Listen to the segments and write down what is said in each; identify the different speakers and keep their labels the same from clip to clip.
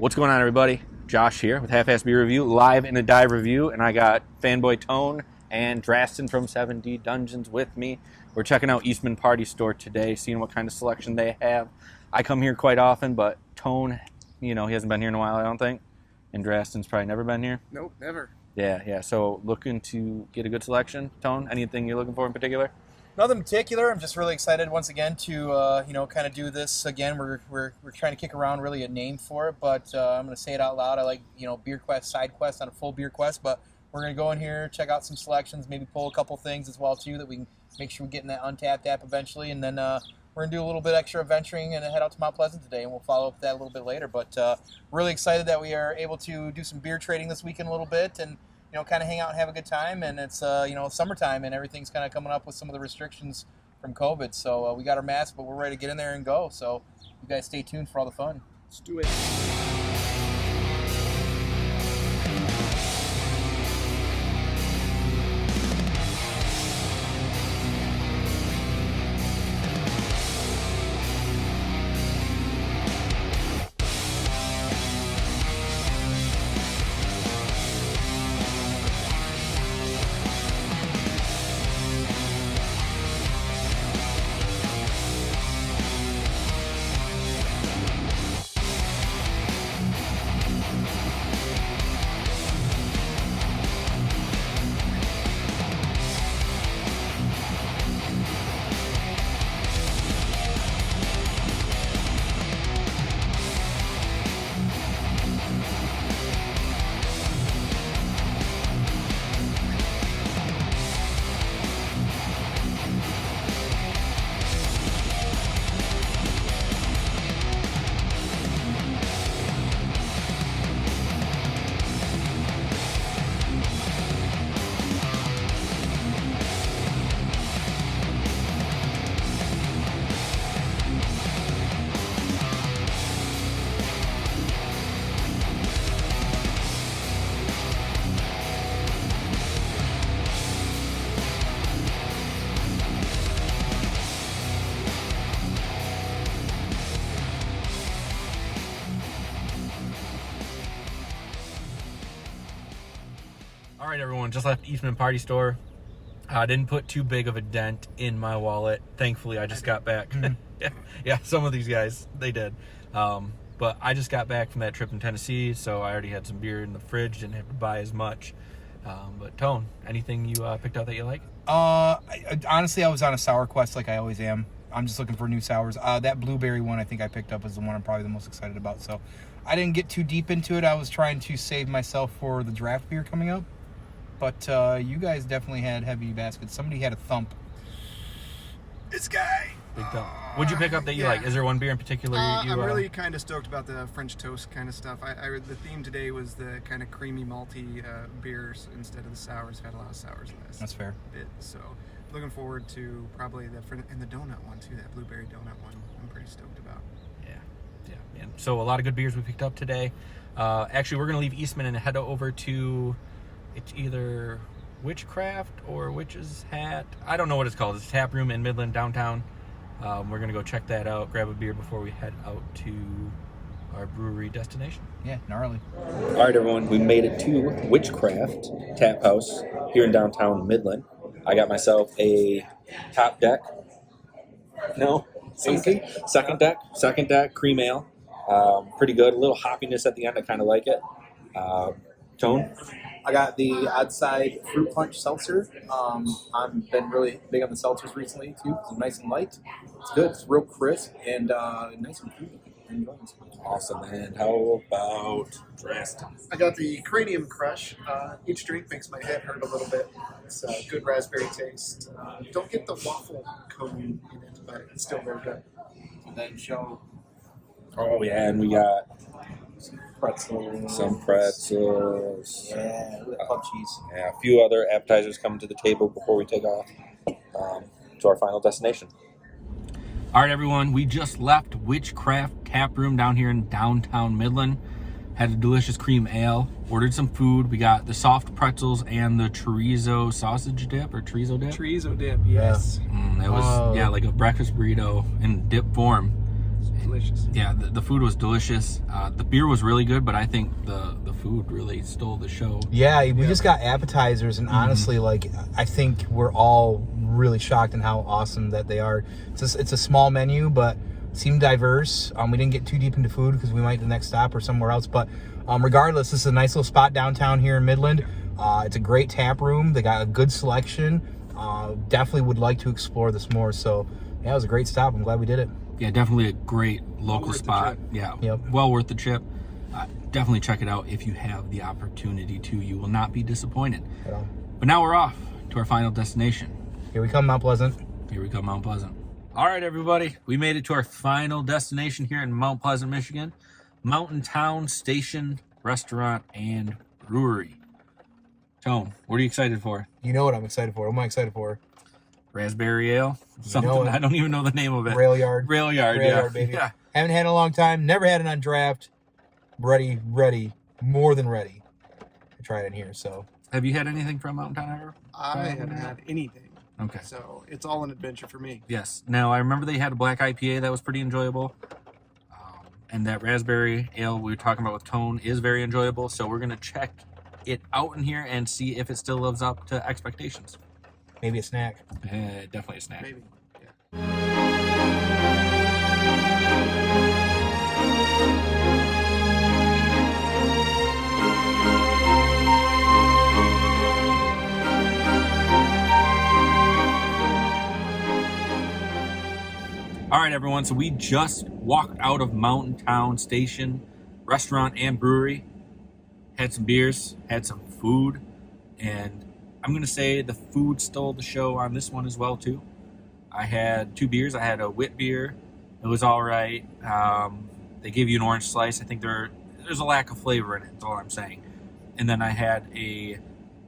Speaker 1: What's going on, everybody? Josh here with Half-Ass Beer Review, live in a dive review, and I got Fanboytone and Drasten from 7D Dungeons with me. We're checking out Eastman Party Store today, seeing what kind of selection they have. I come here quite often, but Tone, you know, he hasn't been here in a while, I don't think, and Drasten's probably never been here.
Speaker 2: Nope, never.
Speaker 1: Yeah. So looking to get a good selection. Tone, anything you're looking for in particular?
Speaker 2: Nothing in particular. I'm just really excited once again to kind of do this again. We're trying to kick around really a name for it, but I'm going to say it out loud. I like beer quest, side quest, on a full beer quest, but we're going to go in here, check out some selections, maybe pull a couple things as well too that we can make sure we get in that Untapped app eventually, and then we're going to do a little bit extra adventuring and head out to Mount Pleasant today, and we'll follow up with that a little bit later. But really excited that we are able to do some beer trading this weekend a little bit, and kind of hang out and have a good time. And it's, summertime, and everything's kind of coming up with some of the restrictions from COVID. So we got our masks, but we're ready to get in there and go. So you guys stay tuned for all the fun.
Speaker 3: Let's do it.
Speaker 1: All right, everyone, just left Eastman Party Store. I didn't put too big of a dent in my wallet. Thankfully, I just got back. Yeah, some of these guys, they did. But I just got back from that trip in Tennessee, so I already had some beer in the fridge, didn't have to buy as much. But Tone, anything you picked out that you like?
Speaker 2: Honestly, I was on a sour quest like I always am. I'm just looking for new sours. That blueberry one I think I picked up is the one I'm probably the most excited about. So I didn't get too deep into it. I was trying to save myself for the draft beer coming up. But you guys definitely had heavy baskets. Somebody had a thump.
Speaker 3: This guy.
Speaker 1: Big thump. What'd you pick up that you like? Is there one beer in particular you
Speaker 3: I'm really kind of stoked about the French toast kind of stuff. The theme today was the kind of creamy, malty beers instead of the sours. I've had a lot of sours last
Speaker 2: That's fair.
Speaker 3: bit. So looking forward to probably the donut one too, that blueberry donut one. I'm pretty stoked about.
Speaker 1: Yeah, man. So a lot of good beers we picked up today. Actually, we're going to leave Eastman and head over to... It's either Witchcraft or Witch's Hat. I don't know what it's called. It's a tap room in Midland, downtown. We're going to go check that out, grab a beer before we head out to our brewery destination.
Speaker 2: Yeah, gnarly.
Speaker 1: All right, everyone. We made it to Witchcraft Tap House here in downtown Midland. I got myself a top deck. No? Second deck cream ale. Pretty good. A little hoppiness at the end. I kind of like it. Tone?
Speaker 4: I got the Outside Fruit Punch Seltzer. I've been really big on the seltzers recently, too. It's nice and light. It's good. It's real crisp and nice and creamy.
Speaker 1: Awesome, man. How about Drasten?
Speaker 3: I got the Cranium Crush. Each drink makes my head hurt a little bit. It's a good raspberry taste. Don't get the waffle cone in it, but it's still very good.
Speaker 4: And then show
Speaker 1: Oh, yeah, and we got
Speaker 4: pretzels.
Speaker 1: some pretzels.
Speaker 4: Yeah, with puff cheese.
Speaker 1: Yeah, a few other appetizers coming to the table before we take off to our final destination. All right, everyone, we just left Witchcraft Tap Room down here in downtown Midland. Had a delicious cream ale, ordered some food. We got the soft pretzels and the chorizo sausage dip, or chorizo dip.
Speaker 3: Chorizo dip, yes.
Speaker 1: It was, like a breakfast burrito in dip form.
Speaker 5: delicious.
Speaker 1: Yeah, the food was delicious. The beer was really good, but I think the food really stole the show.
Speaker 2: Yeah, we just got appetizers, and honestly, like, I think we're all really shocked in how awesome that they are. It's a small menu, but seemed diverse. We didn't get too deep into food because we might the next stop or somewhere else. But regardless, this is a nice little spot downtown here in Midland. It's a great tap room. They got a good selection. Definitely would like to explore this more. So, yeah, it was a great stop. I'm glad we did it.
Speaker 1: Yeah, definitely a great local spot. Yeah, well worth the trip. Definitely check it out if you have the opportunity to. You will not be disappointed. But now we're off to our final destination.
Speaker 2: Here we come, Mount Pleasant.
Speaker 1: Here we come, Mount Pleasant. All right, everybody. We made it to our final destination here in Mount Pleasant, Michigan. Mountain Town Station Restaurant and Brewery. Tone, what are you excited for?
Speaker 2: You know what I'm excited for. What am I excited for?
Speaker 1: Raspberry ale? Something,
Speaker 2: know it.
Speaker 1: I don't even know the name of it.
Speaker 2: Rail Yard.
Speaker 1: Rail Yard,
Speaker 2: baby.
Speaker 1: Yeah.
Speaker 2: Haven't had it in a long time. Never had it on draft. Ready, more than ready to try it in here. So,
Speaker 1: have you had anything from Mountain Town ever?
Speaker 5: I haven't had anything.
Speaker 1: Okay.
Speaker 5: So it's all an adventure for me.
Speaker 1: Yes. Now, I remember they had a black IPA that was pretty enjoyable. And that raspberry ale we were talking about with Tone is very enjoyable. So we're going to check it out in here and see if it still lives up to expectations.
Speaker 2: Maybe a snack.
Speaker 1: Definitely a snack.
Speaker 5: Maybe. Yeah.
Speaker 1: All right, everyone. So we just walked out of Mountain Town Station Restaurant and Brewery. Had some beers, had some food, and I'm going to say the food stole the show on this one as well, too. I had 2 beers. I had a wit beer. It was all right. They gave you an orange slice. I think there's a lack of flavor in it. That's all I'm saying. And then I had a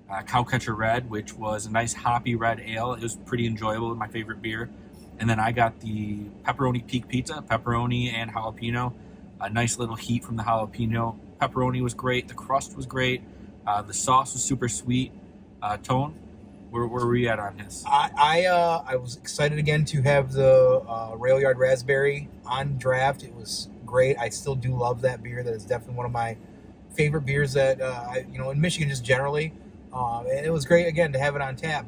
Speaker 1: Cowcatcher Red, which was a nice hoppy red ale. It was pretty enjoyable. My favorite beer. And then I got the pepperoni peak pizza, pepperoni and jalapeno. A nice little heat from the jalapeno. Pepperoni was great. The crust was great. The sauce was super sweet. Tone, where were you at on this?
Speaker 2: I was excited again to have the Rail Yard Raspberry on draft. It was great. I still do love that beer. That is definitely one of my favorite beers that in Michigan just generally. And it was great again to have it on tap.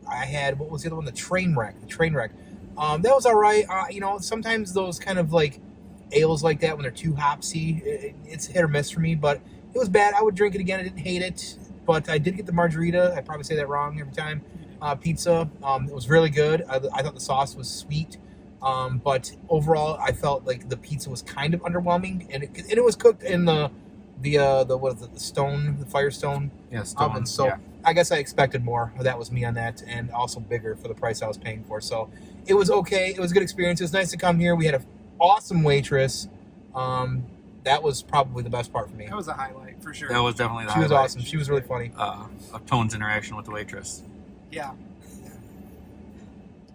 Speaker 2: I had, what was the other one? The train wreck. That was all right. Sometimes those kind of like ales like that when they're too hopsy, it's hit or miss for me. But it was bad. I would drink it again. I didn't hate it. But I did get the margarita. I probably say that wrong every time. Pizza. It was really good. I thought the sauce was sweet. But overall, I felt like the pizza was kind of underwhelming, and it was cooked in the what is it, the Firestone oven. So yeah. I guess I expected more. That was me on that, and also bigger for the price I was paying for. So it was okay. It was a good experience. It was nice to come here. We had an awesome waitress. That was probably the best part for me.
Speaker 5: That was a highlight for sure.
Speaker 1: That was definitely the
Speaker 2: highlight. She was awesome. She was really funny.
Speaker 1: Of Tone's interaction with the waitress.
Speaker 5: Yeah.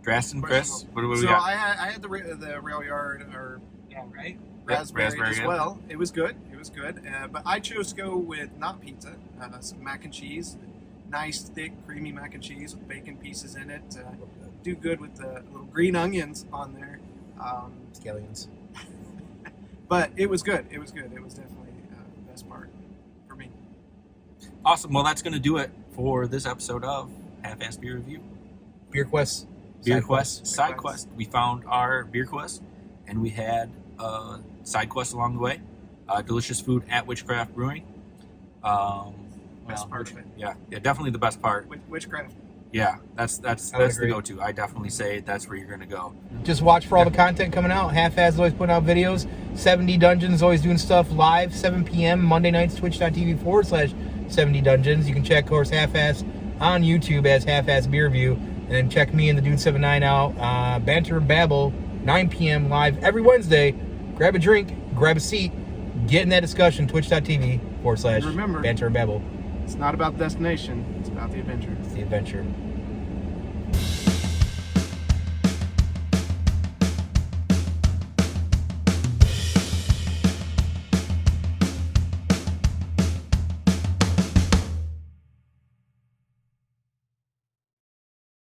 Speaker 1: Drasten, Chris, what do we
Speaker 5: so
Speaker 1: got?
Speaker 5: I had the Rail Yard, raspberry as well. It was good. But I chose to go with not pizza, some mac and cheese. Nice, thick, creamy mac and cheese with bacon pieces in it. Do good with the little green onions on there.
Speaker 2: Scallions.
Speaker 5: But it was good. It was definitely the best part for me.
Speaker 1: Awesome. Well, that's going to do it for this episode of Half-Ass Beer Review.
Speaker 2: Beer Quest.
Speaker 1: Side quest. We found our beer quest, and we had a side quest along the way. Delicious food at Witchcraft Brewing.
Speaker 5: Best part of it.
Speaker 1: Yeah, definitely the best part.
Speaker 5: Witchcraft.
Speaker 1: Yeah, that's the go-to. I definitely say that's where you're going to go.
Speaker 2: Just watch for all the content coming out. Half-Ass is always putting out videos. 7D Dungeons always doing stuff live, 7 p.m. Monday nights, twitch.tv/7D Dungeons. You can check, of course, Half-Ass on YouTube as Half-Ass Beer Review. And then check me and the Dude 79 out. Banter and Babble, 9 p.m. live every Wednesday. Grab a drink, grab a seat, get in that discussion, twitch.tv/Banter and Babble.
Speaker 5: It's not about the destination, it's about the adventure.
Speaker 2: It's the adventure.